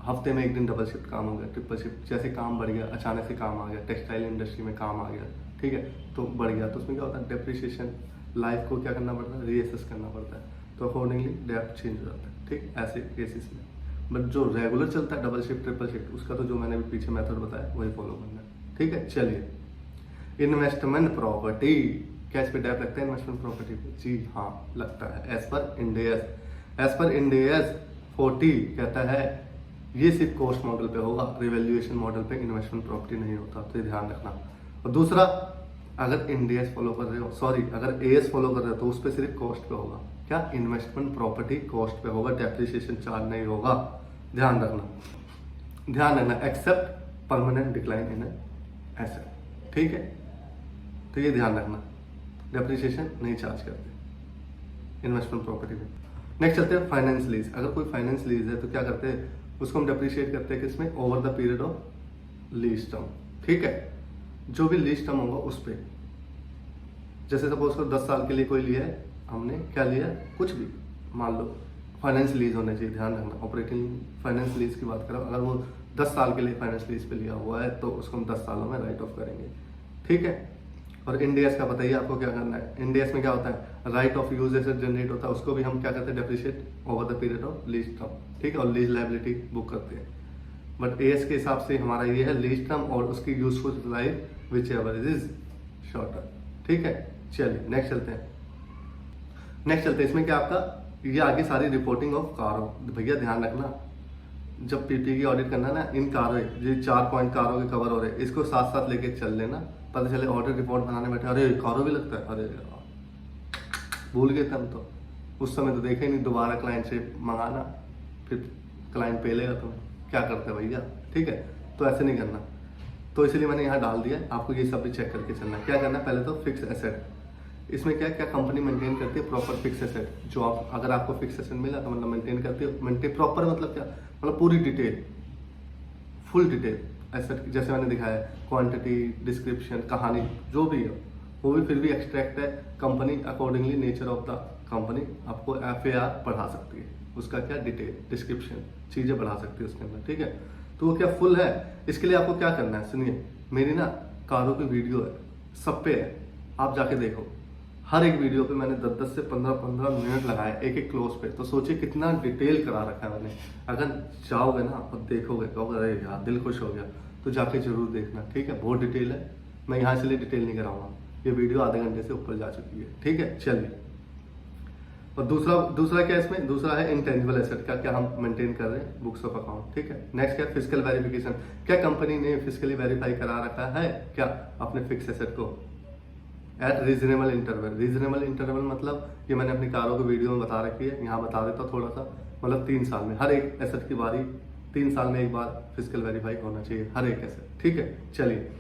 हफ्ते में 1 दिन डबल शिफ्ट काम हो गया, ट्रिपल शिफ्ट, जैसे काम बढ़ गया, अचानक से काम आ गया, टेक्सटाइल इंडस्ट्री में काम आ गया, ठीक है, तो बढ़ गया, तो उसमें क्या होता है डेप्रिसिएशन, लाइफ को क्या करना पड़ता है, रीअसेस करना पड़ता है, तो अकॉर्डिंगली डेप्ट चेंज हो जाता है। ठीक, ऐसे केसेस में। बट जो रेगुलर चलता है डबल शिफ्ट ट्रिपल शिफ्ट, उसका तो जो मैंने भी पीछे मेथड बताया वही फॉलो करना है। ठीक है, चलिए इन्वेस्टमेंट प्रॉपर्टी, क्या इस पे टैप लगता है इन्वेस्टमेंट प्रॉपर्टी पे? जी हाँ लगता है। एज पर इंडियस 40 कहता है ये सिर्फ कॉस्ट मॉडल पे होगा, रिवैल्यूएशन मॉडल पे इन्वेस्टमेंट प्रॉपर्टी नहीं होता, तो ये ध्यान रखना। और दूसरा, अगर इंडियस फॉलो कर रहे हो, सॉरी अगर एएस फॉलो कर रहे हो तो उस पर सिर्फ कॉस्ट पे होगा, क्या इन्वेस्टमेंट प्रॉपर्टी कॉस्ट पे होगा, डेप्रिसिएशन चार्ज नहीं होगा, ध्यान रखना except permanent decline in asset, ठीक है, तो ये ध्यान रखना, डेप्रिसिएशन नहीं चार्ज करते इन्वेस्टमेंट प्रॉपर्टी में। नेक्स्ट चलते हैं फाइनेंस लीज। अगर कोई फाइनेंस लीज है तो क्या करते हैं, उसको हम डेप्रिशिएट करते हैं किसमें, over the period of lease term, ठीक है, जो भी लीज टर्म होगा उस पर। जैसे सपोज करो 10 साल के लिए कोई लिया है, हमने क्या लिया, कुछ भी मान लो, फाइनेंस लीज होना चाहिए, ध्यान रखना। ऑपरेटिंग फाइनेंस लीज की बात करो, अगर वो 10 साल के लिए फाइनेंस लीज पे लिया हुआ है तो उसको हम 10 सालों में राइट ऑफ करेंगे, ठीक है। और इंडियस का बताइए आपको क्या करना है, इंडियस में क्या होता है, right of use asset generate होता है, उसको भी हम क्या करते हैं, depreciate over the period of lease term, ठीक है, और लीज लायबिलिटी बुक करते हैं। बट एएस के हिसाब से हमारा ये है लीज टर्म और उसकी useful life which ever is shorter, ठीक है। चलिए नेक्स्ट चलते हैं। इसमें क्या आपका ये आगे सारी रिपोर्टिंग ऑफ कारों, भैया ध्यान रखना, जब पीपी की ऑडिट करना ना, इन कारों, ये 4 पॉइंट कारों के कवर हो रहे हैं, इसको साथ साथ लेके चल लेना, पता चले ऑडिट रिपोर्ट बनाने बैठे अरे कारों भी लगता है, अरे भूल गए थे हम तो, उस समय तो देखे ही नहीं, दोबारा क्लाइंट से मंगाना, फिर क्लाइंट पे लेगा तुम्हें, क्या करते भैया, ठीक है, तो ऐसे नहीं करना। तो इसलिए मैंने यहाँ डाल दिया, आपको ये सब भी चेक करके चलना। क्या करना है, पहले तो फिक्स एसेट, इसमें क्या क्या कंपनी मेंटेन करती है, प्रॉपर फिक्स एसेट, जो आप अगर आपको फिक्स एसेट मिला तो मतलब मेंटेन करती है, मेंटेन प्रॉपर मतलब क्या, मतलब पूरी डिटेल, फुल डिटेल एसेट, जैसे मैंने दिखाया क्वांटिटी, डिस्क्रिप्शन, कहानी जो भी है वो भी फिर भी एक्सट्रैक्ट है, company accordingly nature of the company आपको FAR बढ़ा सकती है, उसका क्या डिटेल डिस्क्रिप्शन चीज़ें बढ़ा सकती है उसके अंदर, ठीक है। तो वो क्या फुल है, इसके लिए आपको क्या करना है, सुनिए, मेरी ना कारों की वीडियो है, सब पे है, आप जाके देखो, हर एक वीडियो पे मैंने 10-10 से 15-15 मिनट लगाए एक एक क्लोज पे, तो सोचिए कितना डिटेल करा रखा है मैंने। अगर जाओगे ना और देखोगे कहोगे अरे यार दिल खुश हो गया, तो जाके जरूर देखना, ठीक है, बहुत डिटेल है, मैं यहाँ इसलिए डिटेल नहीं कराऊंगा, ये वीडियो आधे घंटे से ऊपर जा चुकी है, ठीक है। चलिए, और दूसरा क्या इसमें, दूसरा है इंटेंजिबल एसेट का, क्या हम मेंटेन कर रहे हैं, बुक्स ऑफ अकाउंट, ठीक है। नेक्स्ट क्या, फिजिकल वेरिफिकेशन, क्या कंपनी ने फिजिकली वेरीफाई करा रखा है क्या अपने फिक्स एसेट को eight reasonable interval. Reasonable interval मतलब ये मैंने अपनी कारों की वीडियो में बता रखी है, यहाँ बता देता थोड़ा सा, मतलब 3 साल में हर एक एसेट की बारी, 3 साल में एक बार फिजिकल वेरीफाई होना चाहिए हर एक एसेट, ठीक है। चलिए,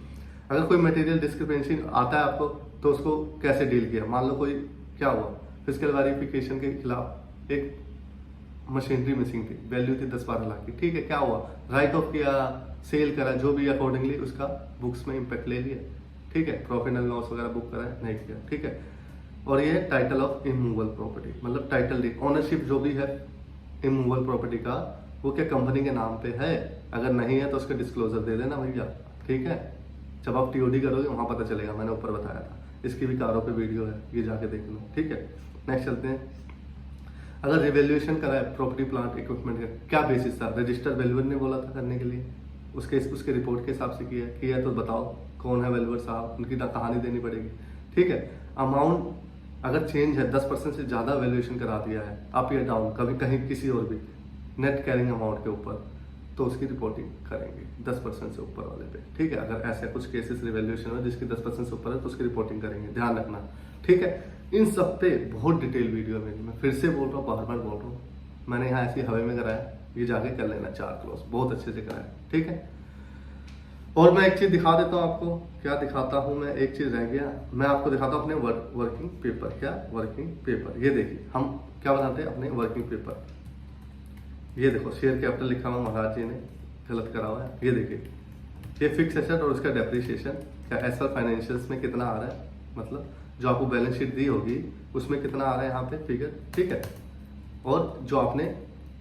अगर कोई मटेरियल डिस्क्रिपेंसी आता है आपको तो उसको कैसे डील किया, मान लो कोई क्या हुआ, फिजिकल वेरिफिकेशन के खिलाफ एक मशीनरी मिसिंग थी, वैल्यू थी 10-12 लाख की, ठीक है, क्या हुआ, राइट ऑफ किया, सेल करा, जो भी अकॉर्डिंगली उसका बुक्स में इम्पैक्ट ले लिया, ठीक है, प्रॉफिट एंड लॉस वगैरह बुक करा नहीं किया, ठीक है। और ये टाइटल ऑफ इमूवेबल प्रॉपर्टी, मतलब टाइटल डीड, ओनरशिप जो भी है इमूवेबल प्रॉपर्टी का, वो क्या कंपनी के नाम पे है, अगर नहीं है तो उसका डिस्क्लोजर दे देना भैया, ठीक है। जब आप TOD करोगे वहां पता चलेगा, मैंने ऊपर बताया था, इसकी भी कारों पे वीडियो है, ये जाके देख लो, ठीक है। नेक्स्ट चलते हैं, अगर रिवैल्यूएशन करा है प्रॉपर्टी प्लांट इक्विपमेंट का, क्या बेसिस था, रजिस्टर वैल्यूअर ने बोला था करने के लिए, उसके रिपोर्ट के हिसाब से किया है, तो बताओ कौन है वैल्यूअर साहब, उनकी कहानी देनी पड़ेगी, ठीक है। अमाउंट अगर चेंज है, 10% से ज़्यादा वैल्यूएशन करा दिया है, अप या डाउन, कभी कहीं किसी और भी नेट कैरिंग अमाउंट के ऊपर, तो उसकी रिपोर्टिंग करेंगे 10% से ऊपर वाले पे, ठीक है। अगर ऐसे कुछ केसेस रिवैल्यूएशन है जिसकी 10% से ऊपर है तो उसकी रिपोर्टिंग करेंगे, ध्यान रखना, ठीक है। इन सब पे बहुत डिटेल वीडियो है मेरी, मैं फिर से बोल रहा हूँ, बार बार बोल रहा हूँ, मैंने यहाँ ऐसी हवा में कराया, ये जाके कर लेना 4 क्लोज, बहुत अच्छे से कराया, ठीक है। और मैं एक चीज दिखा देता हूँ आपको, क्या दिखाता हूँ मैं, एक चीज रह गया, मैं आपको दिखाता हूँ अपने वर्किंग पेपर, क्या वर्किंग पेपर, ये देखिए हम क्या बनाते हैं अपने वर्किंग पेपर, ये देखो शेयर कैपिटल लिखा हुआ महाराज जी ने गलत करा हुआ है, ये देखिए, ये फिक्स एसेट और उसका डेप्रिसिएशन क्या एस फाइनेंशियल्स में कितना आ रहा है, मतलब जो आपको बैलेंस शीट दी होगी उसमें कितना आ रहा है यहाँ पे फिगर, ठीक है। और जो आपने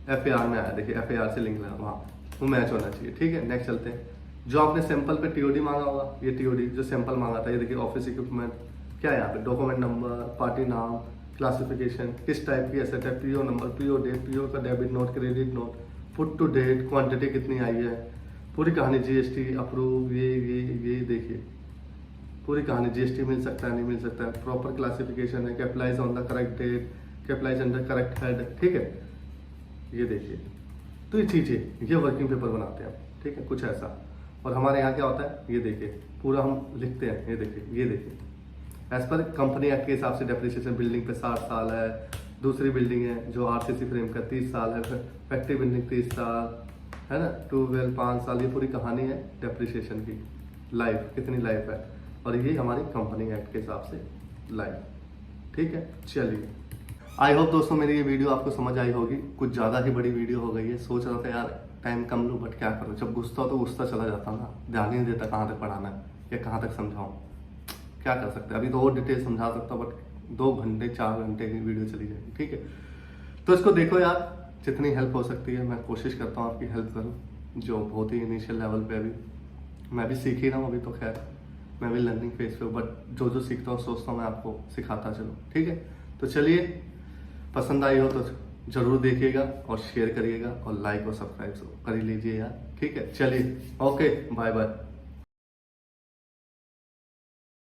FAR में आया, देखिए FAR से लिंक लगा वहाँ, वो मैच होना चाहिए, ठीक है। नेक्स्ट चलते हैं, जो आपने सैंपल पे TOD मांगा होगा, ये TOD जो सैंपल मांगा था, ये देखिए ऑफिस इक्विपमेंट, क्या है यहाँ पे, डॉक्यूमेंट नंबर, पार्टी नाम, क्लासिफिकेशन, किस टाइप की एसेट है, PO number, PO date, PO का debit note, credit note, put to date, quantity कितनी आई है, पूरी कहानी जीएसटी अप्रूव, ये देखिए पूरी कहानी। जीएसटी मिल सकता है, नहीं मिल सकता है, प्रॉपर क्लासिफिकेशन है, capitalise on the correct date, capitalise under correct head, ठीक है। ये देखिए, तो ये चीज़ें, ये वर्किंग पेपर बनाते हैं, ठीक है, कुछ ऐसा। और हमारे यहाँ क्या होता है, ये देखिए पूरा हम लिखते हैं, ये देखिए एज पर कंपनी एक्ट के हिसाब से डेप्रिसिएशन बिल्डिंग पे 60 साल है, दूसरी बिल्डिंग है जो आरसीसी फ्रेम का 30 साल है, फैक्ट्री बिल्डिंग 30 साल है ना, ट्यूबवेल 5 साल। ये पूरी कहानी है डेप्रिसिएशन की, लाइफ कितनी लाइफ है, और ये हमारी कंपनी एक्ट के हिसाब से लाइफ, ठीक है। चलिए, आई होप दोस्तों मेरी ये वीडियो आपको समझ आई होगी। कुछ ज़्यादा ही बड़ी वीडियो हो गई है, सोच रहा था यार टाइम कम लूँ, बट क्या करूँ, जब गुस्सा हो तो गुस्सा चला जाता ना, ध्यान ही नहीं देता कहाँ तक पढ़ाना है या कहाँ तक समझाऊँ, क्या कर सकते हैं। अभी तो और डिटेल समझा सकता हूँ, बट 2 घंटे 4 घंटे की वीडियो चली जाएगी, ठीक है। तो इसको देखो यार, जितनी हेल्प हो सकती है मैं कोशिश करता हूँ आपकी हेल्प करूँ, जो बहुत ही इनिशियल लेवल पे अभी मैं भी सीख ही रहा हूँ। अभी तो खैर मैं भी लर्निंग फेज पे हूँ, बट जो सीखता हूँ सोचता हूँ मैं आपको सिखाता चलूँ, ठीक है। तो चलिए, पसंद आई हो तो ज़रूर देखिएगा और शेयर करिएगा और लाइक और सब्सक्राइब कर ही लीजिए यार, ठीक है। चलिए, ओके, बाय बाय।